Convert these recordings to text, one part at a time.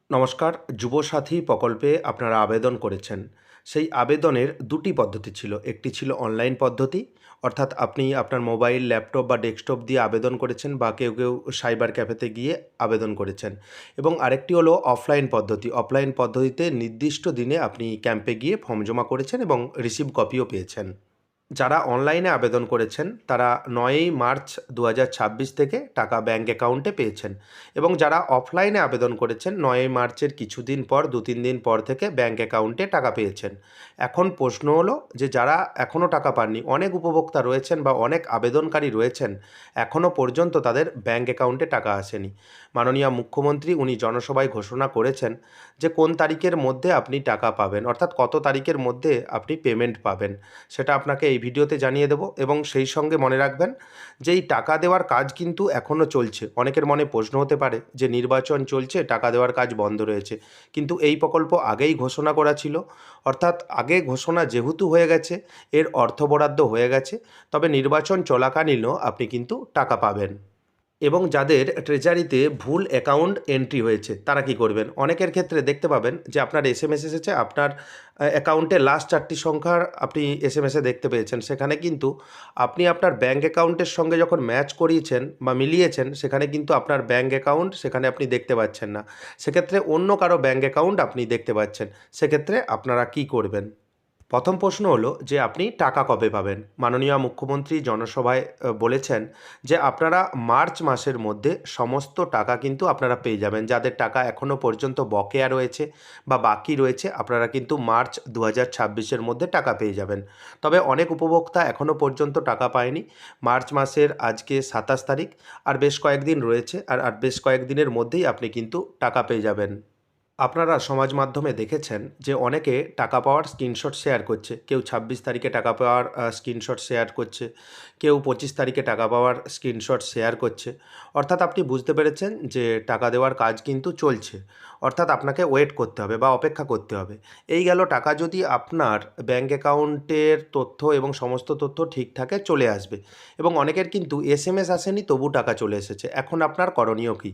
নমস্কার। যুবসাথী প্রকল্পে আপনারা আবেদন করেছেন। সেই আবেদনের দুটি পদ্ধতি ছিল। একটি ছিল অনলাইন পদ্ধতি, অর্থাৎ আপনি আপনার মোবাইল, ল্যাপটপ বা ডেস্কটপ দিয়ে আবেদন করেছেন বা কেউ সাইবার ক্যাফেতে গিয়ে আবেদন করেছেন। এবং আরেকটি হলো অফলাইন পদ্ধতি। অফলাইন পদ্ধতিতে নির্দিষ্ট দিনে আপনি ক্যাম্পে গিয়ে ফর্ম জমা করেছেন এবং রিসিভ কপিও পেয়েছেন। যারা অনলাইনে আবেদন করেছেন তারা ৯ই মার্চ ২০২৬ থেকে টাকা ব্যাঙ্ক অ্যাকাউন্টে পেয়েছেন এবং যারা অফলাইনে আবেদন করেছেন ৯ই মার্চের কিছুদিন পর ২-৩ দিন পর থেকে ব্যাঙ্ক অ্যাকাউন্টে টাকা পেয়েছেন। এখন প্রশ্ন হলো যে যারা এখনও টাকা পাননি, অনেক উপভোক্তা রয়েছেন বা অনেক আবেদনকারী রয়েছেন, এখনও পর্যন্ত তাদের ব্যাঙ্ক অ্যাকাউন্টে টাকা আসেনি। মাননীয় মুখ্যমন্ত্রী উনি জনসভায় ঘোষণা করেছেন যে কোন তারিখের মধ্যে আপনি টাকা পাবেন, অর্থাৎ কত তারিখের মধ্যে আপনি পেমেন্ট পাবেন। সেটা আপনাকে এই ভিডিওতে জানিয়ে দেব এবং সেই সঙ্গে মনে রাখবেন যে এই টাকা দেওয়ার কাজ কিন্তু এখনও চলছে। অনেকের মনে প্রশ্ন হতে পারে যে নির্বাচন চলছে, টাকা দেওয়ার কাজ বন্ধ রয়েছে, কিন্তু এই প্রকল্প আগেই ঘোষণা করা ছিল। অর্থাৎ আগে ঘোষণা যেহেতু হয়ে গেছে, এর অর্থ বরাদ্দ হয়ে গেছে, তবে নির্বাচন চলাকালীনও আপনি কিন্তু টাকা পাবেন। এবং যাদের ট্রেজারিতে ভুল অ্যাকাউন্ট এন্ট্রি হয়েছে তারা কি করবেন? অনেকের ক্ষেত্রে দেখতে পাবেন যে আপনার এসএমএস এসেছে, আপনার অ্যাকাউন্টে লাস্ট 4টি সংখ্যার আপনি এসএমএসে দেখতে পেয়েছেন। সেখানে কিন্তু আপনি আপনার ব্যাঙ্ক অ্যাকাউন্টের সঙ্গে যখন ম্যাচ করিয়েছেন বা মিলিয়েছেন, সেখানে কিন্তু আপনার ব্যাঙ্ক অ্যাকাউন্ট সেখানে আপনি দেখতে পাচ্ছেন না। সেক্ষেত্রে অন্য কারো ব্যাঙ্ক অ্যাকাউন্ট আপনি দেখতে পাচ্ছেন। সেক্ষেত্রে আপনারা কি করবেন? প্রথম প্রশ্ন হলো যে আপনি টাকা কবে পাবেন? মাননীয় মুখ্যমন্ত্রী জনসভায় বলেছেন যে আপনারা মার্চ মাসের মধ্যে সমস্ত টাকা কিন্তু আপনারা পেয়ে যাবেন। যাদের টাকা এখনও পর্যন্ত বকেয়া রয়েছে বা বাকি রয়েছে, আপনারা কিন্তু মার্চ ২০২৬-এর মধ্যে টাকা পেয়ে যাবেন। তবে অনেক উপভোক্তা এখনও পর্যন্ত টাকা পায়নি। মার্চ মাসের আজকে ২৭ তারিখ, আর বেশ কয়েকদিন রয়েছে, আর বেশ কয়েকদিনের মধ্যেই আপনি কিন্তু টাকা পেয়ে যাবেন। আপনারা সমাজ মাধ্যমে দেখেছেন যে অনেকে টাকা পাওয়ার স্ক্রিনশট শেয়ার করছে। কেউ ২৬ তারিখে টাকা পাওয়ার স্ক্রিনশট শেয়ার করছে, কেউ ২৫ তারিখে টাকা পাওয়ার স্ক্রিনশট শেয়ার করছে। অর্থাৎ আপনি বুঝতে পেরেছেন যে টাকা দেওয়ার কাজ কিন্তু চলছে। অর্থাৎ আপনাকে ওয়েট করতে হবে বা অপেক্ষা করতে হবে। এই গেল টাকা যদি আপনার ব্যাঙ্ক অ্যাকাউন্টের তথ্য এবং সমস্ত তথ্য ঠিক থাকে চলে আসবে। এবং অনেকের কিন্তু এসএমএস আসেনি, তবু টাকা চলে এসেছে। এখন আপনার করণীয় কী?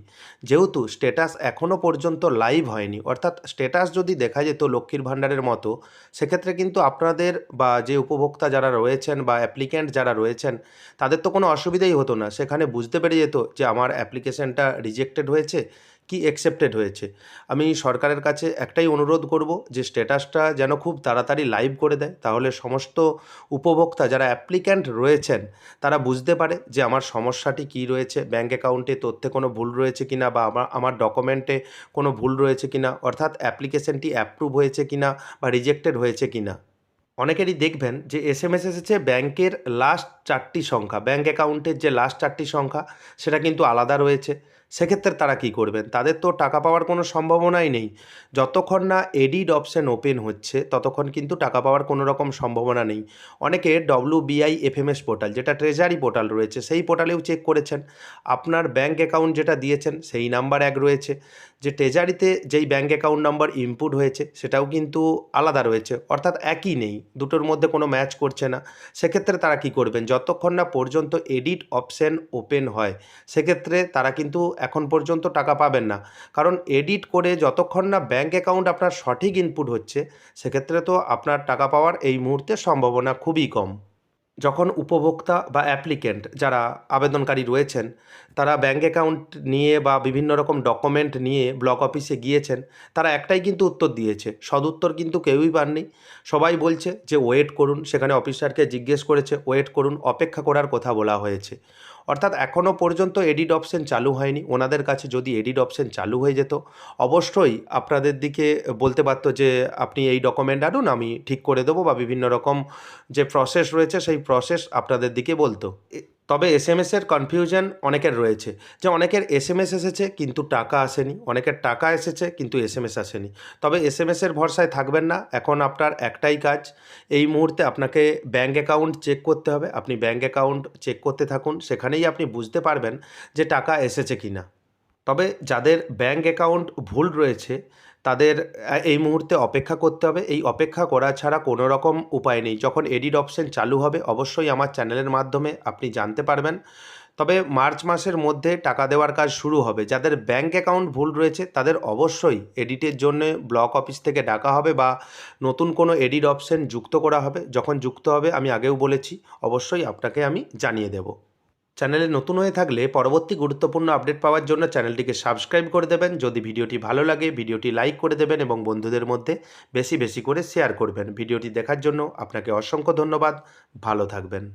যেহেতু স্ট্যাটাস এখনও পর্যন্ত লাইভ হয়নি, অর্থাৎ স্ট্যাটাস যদি দেখা যেত লক্ষ্মীর ভাণ্ডারের মতো, সেক্ষেত্রে কিন্তু আপনাদের বা যে উপভোক্তা যারা রয়েছেন বা অ্যাপ্লিক্যান্ট যারা রয়েছেন, তাদের তো কোনো অসুবিধাই হতো না। সেখানে বুঝতে পেরে যেত যে আমার অ্যাপ্লিকেশনটা রিজেক্টেড হয়েছে কি অ্যাকসেপ্টেড হয়েছে। আমি সরকারের কাছে একটাই অনুরোধ করব যে স্ট্যাটাসটা যেন খুব তাড়াতাড়ি লাইভ করে দেয়। তাহলে সমস্ত উপভোক্তা যারা অ্যাপ্লিক্যান্ট রয়েছেন তারা বুঝতে পারে যে আমার সমস্যাটি কী রয়েছে, ব্যাঙ্ক অ্যাকাউন্টে তথ্যে কোনো ভুল রয়েছে কিনা বা আমার ডকুমেন্টে কোনো ভুল রয়েছে কিনা, অর্থাৎ অ্যাপ্লিকেশনটি অ্যাপ্রুভ হয়েছে কিনা বা রিজেক্টেড হয়েছে কিনা। অনেকেরই দেখবেন যে এসএমএস এসেছে ব্যাংকের লাস্ট 4টি সংখ্যা, ব্যাঙ্ক অ্যাকাউন্টের যে লাস্ট 4টি সংখ্যা সেটা কিন্তু আলাদা রয়েছে। সেক্ষেত্রে তারা কি করবেন? তাদের তো টাকা পাওয়ার কোনো সম্ভাবনাই নেই। যতক্ষণ না এডিড অপশন ওপেন হচ্ছে ততক্ষণ কিন্তু টাকা পাওয়ার কোনো রকম সম্ভাবনা নেই। অনেকে WBI-FMS পোর্টাল, যেটা ট্রেজারি পোর্টাল রয়েছে, সেই পোর্টালেও চেক করেছেন। আপনার ব্যাঙ্ক অ্যাকাউন্ট যেটা দিয়েছেন সেই নাম্বার এক রয়েছে, যে ট্রেজারিতে যেই ব্যাঙ্ক অ্যাকাউন্ট নাম্বার ইনপুট হয়েছে সেটাও কিন্তু আলাদা রয়েছে, অর্থাৎ একই নেই, দুটোর মধ্যে কোনো ম্যাচ করছে না। সেক্ষেত্রে তারা কি করবেন? যতক্ষণ না পর্যন্ত এডিট অপশন ওপেন হয় সেক্ষেত্রে তারা কিন্তু এখন পর্যন্ত টাকা পাবেন না। কারণ এডিট করে যতক্ষণ না ব্যাঙ্ক অ্যাকাউন্ট আপনার সঠিক ইনপুট হচ্ছে, সেক্ষেত্রে তো আপনার টাকা পাওয়ার এই মুহূর্তে সম্ভাবনা খুবই কম। যখন উপভোক্তা বা অ্যাপ্লিক্যান্ট যারা আবেদনকারী রয়েছেন, তারা ব্যাঙ্ক অ্যাকাউন্ট নিয়ে বা বিভিন্ন রকম ডকুমেন্ট নিয়ে ব্লক অফিসে গিয়েছেন, তারা একটাই কিন্তু উত্তর দিয়েছে, সদুত্তর কিন্তু কেউই পাননি। সবাই বলছে যে ওয়েট করুন, সেখানে অফিসারকে জিজ্ঞেস করেছে ওয়েট করুন, অপেক্ষা করার কথা বলা হয়েছে। অর্থাৎ এখনও পর্যন্ত এডিট অপশন চালু হয়নি। ওনাদের কাছে যদি এডিট অপশন চালু হয়ে যেত, অবশ্যই আপনাদের দিকে বলতে পারতো যে আপনি এই ডকুমেন্ট আনুন, আমি ঠিক করে দেবো, বা বিভিন্ন রকম যে প্রসেস রয়েছে সেই প্রসেস আপনাদের দিকে বলতো। তবে এসএমএসের কনফিউশন অনেকের রয়েছে, যে অনেকের এসএমএস এসেছে কিন্তু টাকা আসেনি, অনেকের টাকা এসেছে কিন্তু এসএমএস আসেনি। তবে এসএমএসের ভরসায় থাকবেন না। এখন আপনার একটাই কাজ, এই মুহূর্তে আপনাকে ব্যাঙ্ক অ্যাকাউন্ট চেক করতে হবে। আপনি ব্যাঙ্ক অ্যাকাউন্ট চেক করতে থাকুন, সেখানেই আপনি বুঝতে পারবেন যে টাকা এসেছে কিনা। তবে যাদের ব্যাঙ্ক অ্যাকাউন্ট ভুল রয়েছে তাদের এই মুহূর্তে অপেক্ষা করতে হবে। এই অপেক্ষা করা ছাড়া কোনো রকম উপায় নেই। যখন এডিট অপশন চালু হবে অবশ্যই আমার চ্যানেলের মাধ্যমে আপনি জানতে পারবেন। তবে মার্চ মাসের মধ্যে টাকা দেওয়ার কাজ শুরু হবে। যাদের ব্যাঙ্ক অ্যাকাউন্ট ভুল রয়েছে তাদের অবশ্যই এডিটের জন্যে ব্লক অফিস থেকে ডাকা হবে বা নতুন কোনো এডিট অপশন যুক্ত করা হবে। যখন যুক্ত হবে আমি আগেও বলেছি, অবশ্যই আপনাকে আমি জানিয়ে দেব। চ্যানেলে নতুন হয়ে থাকলে পরবর্তী গুরুত্বপূর্ণ আপডেট পাওয়ার জন্য চ্যানেলটিকে সাবস্ক্রাইব করে দেবেন। যদি ভিডিওটি ভালো লাগে ভিডিওটি লাইক করে দেবেন এবং বন্ধুদের মধ্যে বেশি বেশি করে শেয়ার করবেন। ভিডিওটি দেখার জন্য আপনাকে অসংখ্য ধন্যবাদ। ভালো থাকবেন।